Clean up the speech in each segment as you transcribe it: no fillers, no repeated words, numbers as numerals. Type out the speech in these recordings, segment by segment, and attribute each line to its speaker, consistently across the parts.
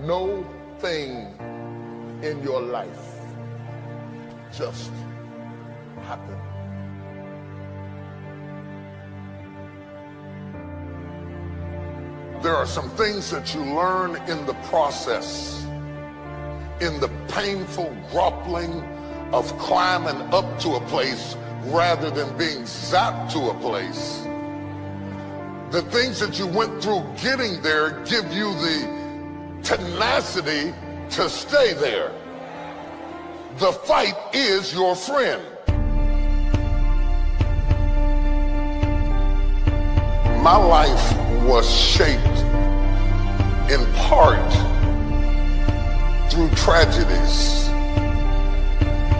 Speaker 1: No thing in your life just happened. There are some things that you learn in the process, in the painful grappling of climbing up to a place rather than being zapped to a place. The things that you went through getting there give you the tenacity to stay there. The fight is your friend. My life was shaped in part through tragedies.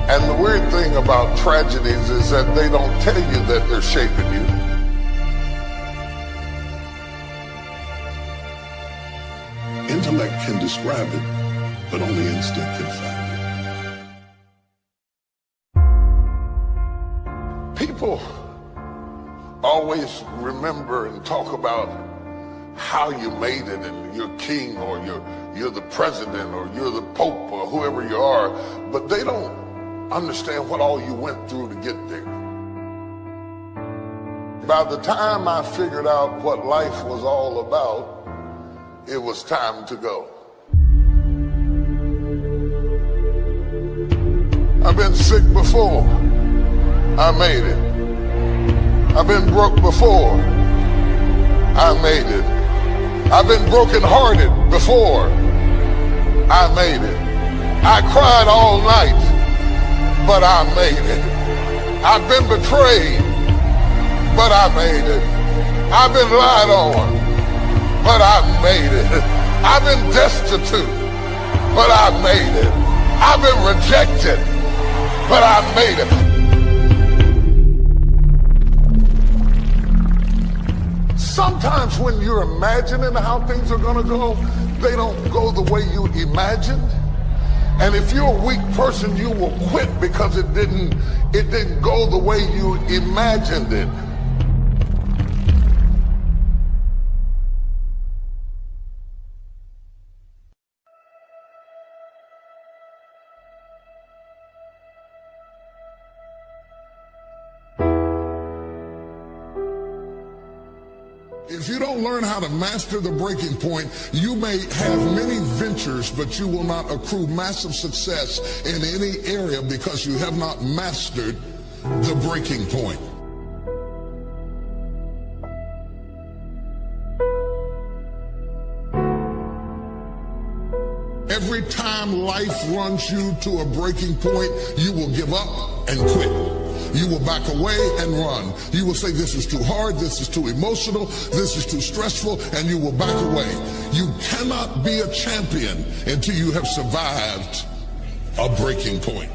Speaker 1: And the weird thing about tragedies is that they don't tell you that they're shaping you.
Speaker 2: Intellect can describe it, but only instinct can find it.
Speaker 1: People always remember and talk about how you made it and you're king or you're the president or you're the pope or whoever you are, but they don't understand what all you went through to get there. By the time I figured out what life was all about, it was time to go. I've been sick before. I made it. I've been broke before. I made it. I've been brokenhearted before. I made it. I cried all night, but I made it. I've been betrayed, but I made it. I've been lied on, but I made it. I've been destitute, but I made it. I've been rejected, but I made it. Sometimes when you're imagining how things are gonna go, they don't go the way you imagined. And if you're a weak person, you will quit because it didn't go the way you imagined it.
Speaker 2: If you don't learn how to master the breaking point, you may have many ventures, but you will not accrue massive success in any area because you have not mastered the breaking point. Every time life runs you to a breaking point, you will give up and quit. You will back away and run. You will say, this is too hard, this is too emotional, this is too stressful, and you will back away. You cannot be a champion until you have survived a breaking point.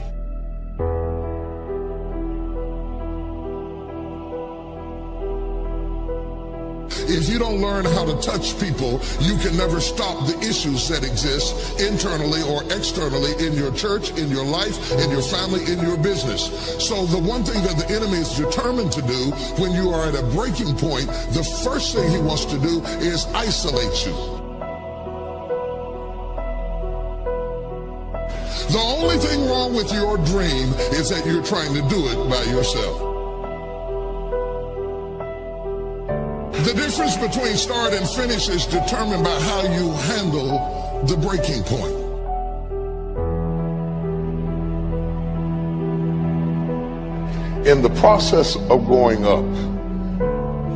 Speaker 2: If you don't learn how to touch people, you can never stop the issues that exist internally or externally in your church, in your life, in your family, in your business. So the one thing that the enemy is determined to do when you are at a breaking point, the first thing he wants to do is isolate you. The only thing wrong with your dream is that you're trying to do it by yourself. The difference between start and finish is determined by how you handle the breaking point.
Speaker 1: In the process of going up,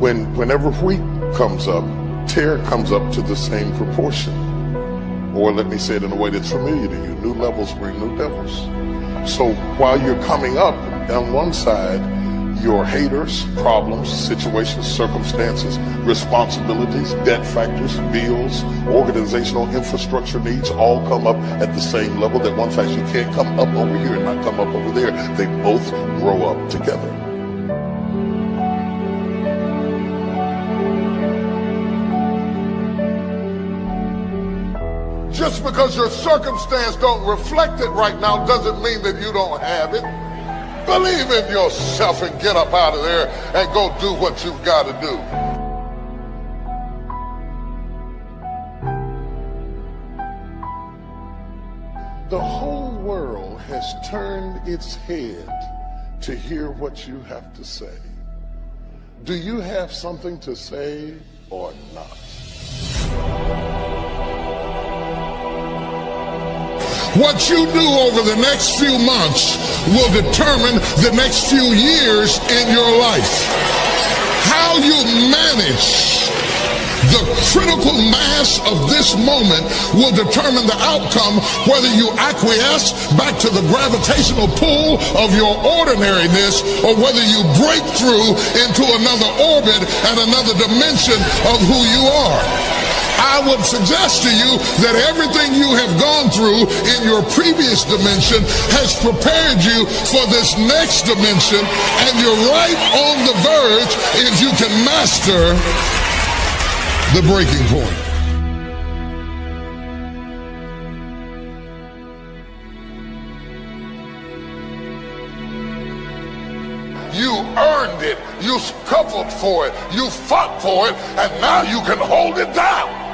Speaker 1: whenever wheat comes up, tear comes up to the same proportion. Or let me say it in a way that's familiar to you, new levels bring new devils. So while you're coming up, on one side, your haters, problems, situations, circumstances, responsibilities, debt factors, bills, organizational infrastructure needs all come up at the same level. That one fact, you can't come up over here and not come up over there. They both grow up together. Just because your circumstance don't reflect it right now doesn't mean that you don't have it. Believe in yourself and get up out of there and go do what you've got to do. The whole world has turned its head to hear what you have to say. Do you have something to say or not?
Speaker 2: What you do over the next few months will determine the next few years in your life. How you manage the critical mass of this moment will determine the outcome, whether you acquiesce back to the gravitational pull of your ordinariness or whether you break through into another orbit and another dimension of who you are. I would suggest to you that everything you have gone through in your previous dimension has prepared you for this next dimension, and you're right on the verge if you can master the breaking point.
Speaker 1: You earned it. You scuffled for it. You fought for it. And now you can hold it down.